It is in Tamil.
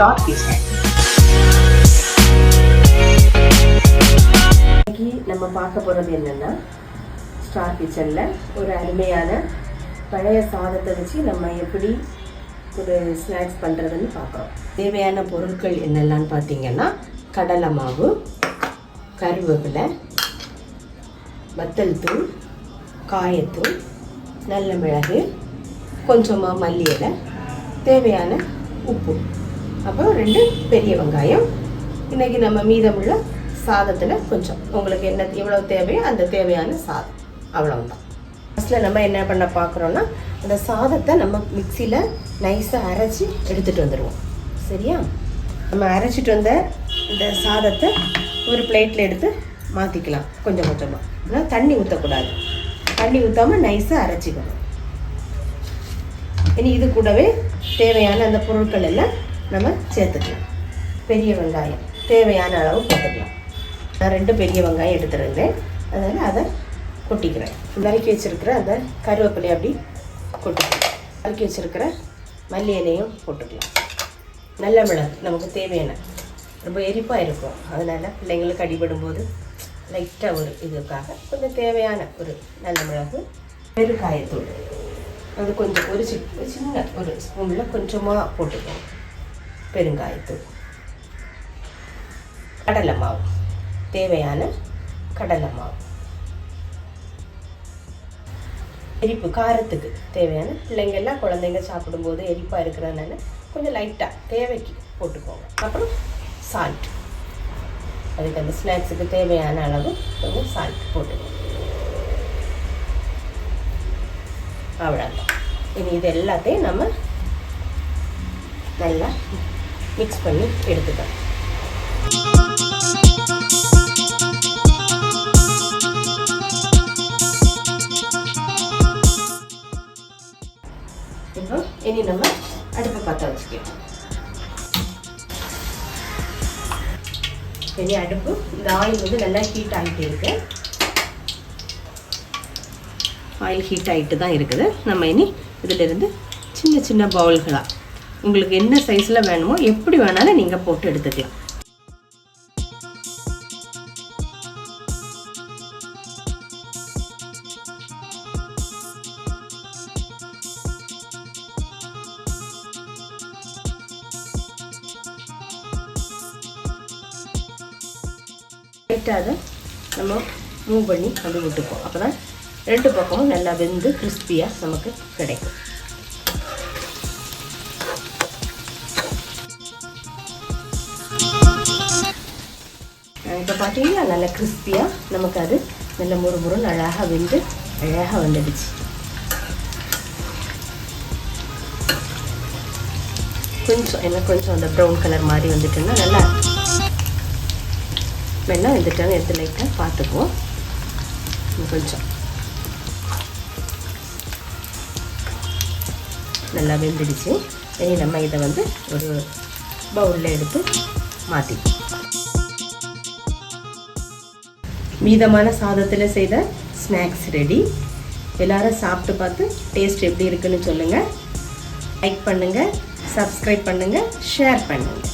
Star kitchen. இன்னைக்கு நம்ம பார்க்க போகிறது என்னென்னா, ஸ்டார் கிச்சனில் ஒரு அருமையான பழைய சாதத்தை வச்சு நம்ம எப்படி ஒரு ஸ்நாக்ஸ் பண்ணுறதுன்னு பார்க்குறோம். தேவையான பொருட்கள் என்னெல்லான்னு பார்த்தீங்கன்னா, கடலை மாவு, கருவேப்பிலை, வத்தல் தூள், காயத்தூள், நல்ல மிளகு, கொஞ்சமாக மல்லி இலை, தேவையான உப்பு, அப்புறம் 2 பெரிய வெங்காயம். இன்றைக்கி நம்ம மீதமுள்ள சாதத்தில் கொஞ்சம் உங்களுக்கு என்ன எவ்வளோ தேவையோ அந்த தேவையான சாதம், அவ்வளவுதான். ஃபஸ்ட்டில் நம்ம என்ன பண்ண பார்க்குறோன்னா, அந்த சாதத்தை நம்ம மிக்சியில் நைஸாக அரைச்சி எடுத்துகிட்டு வந்துடுவோம். சரியா? நம்ம அரைச்சிட்டு வந்த இந்த சாதத்தை ஒரு பிளேட்டில் எடுத்து மாற்றிக்கலாம். கொஞ்சம் கொஞ்சமாக, ஆனால் தண்ணி ஊற்றக்கூடாது. தண்ணி ஊற்றாமல் நைஸாக அரைச்சிக்கணும். இனி இது கூடவே தேவையான அந்த பொருட்கள் எல்லாம் நம்ம சேர்த்துக்கலாம். பெரிய வெங்காயம் தேவையான அளவு போட்டுக்கலாம். நான் 2 பெரிய வெங்காயம் எடுத்துருந்தேன், அதனால் அதை கொட்டிக்கிறேன். நறுக்கி வச்சுருக்கிற அந்த கருவேப்பிலையை அப்படி கொட்டிக்கலாம். நறுக்கி வச்சுருக்கிற மல்லி இலையும் போட்டுக்கலாம். நல்ல மிளகு நமக்கு தேவையான, ரொம்ப எரிப்பாக இருக்கும், அதனால் பிள்ளைங்களுக்கு அடிபடும்போது லைட்டாக ஒரு இதுக்காக கொஞ்சம் தேவையான ஒரு நல்ல மிளகு. பெருங்காயத்தூள் அது கொஞ்சம் ஒரு சின்ன ஒரு ஸ்பூனில் கொஞ்சமாக போட்டுக்கோங்க. பெருங்காயத்தூள், கடலை மாவு, தேவையான கடலை மாவு, எரிப்பு காரத்துக்கு தேவையான, பிள்ளைங்கள்லாம் குழந்தைங்க சாப்பிடும்போது எரிப்பாக இருக்கிறதுனால கொஞ்சம் லைட்டாக தேவைக்கு போட்டுக்கோங்க. அப்புறம் சால்ட், அதுக்கு அந்த ஸ்நாக்ஸுக்கு தேவையான அளவு கொஞ்சம் சால்ட் போட்டுக்கோங்க. அவ்வளோதான். இனி இது எல்லாத்தையும் நம்ம நல்லா மிக்ஸ் பண்ணி எடுத்துக்கலாம். இப்போ இனி நம்ம அடுப்பை பற்ற வச்சுக்கலாம். இனி அடுப்பு, இந்த ஆயில் வந்து நல்லா ஹீட் ஆகிட்டு இருக்கு. ஆயில் ஹீட் ஆகிட்டு தான் இருக்குது. நம்ம இனி இதிலிருந்து சின்ன சின்ன பவுல்களாக உங்களுக்கு என்ன சைஸில் வேணுமோ எப்படி வேணாலும் நீங்கள் போட்டு எடுத்துக்கலாம். லைட்டாக அதை நம்ம மூவ் பண்ணி அப்படி விட்டுப்போம். அப்போ தான் 2 பக்கமும் நல்லா வெந்து கிறிஸ்பியாக நமக்கு கிடைக்கும். இப்போ பார்த்தீங்கன்னா நல்லா கிறிஸ்பியாக நமக்கு அது நல்ல முறுமுறுன்னு அழகாக வெந்து அழகாக வந்துடுச்சு. கொஞ்சம் அந்த ப்ரௌன் கலர் மாதிரி வந்துட்டுன்னா நல்லா வெண்ணெய் வெந்துட்டான்னு எடுத்து லைட்டாக பார்த்துக்குவோம். கொஞ்சம் நல்லா வெந்துடுச்சு. இனி நம்ம இதை வந்து ஒரு பவுலில் எடுத்து மாற்றிப்போம். மீதமான சாதத்தில் செய்த ஸ்நாக்ஸ் ரெடி. எல்லோரும் சாப்பிட்டு பார்த்து டேஸ்ட் எப்படி இருக்குன்னு சொல்லுங்கள். லைக் பண்ணுங்கள், சப்ஸ்கிரைப் பண்ணுங்கள், ஷேர் பண்ணுங்கள்.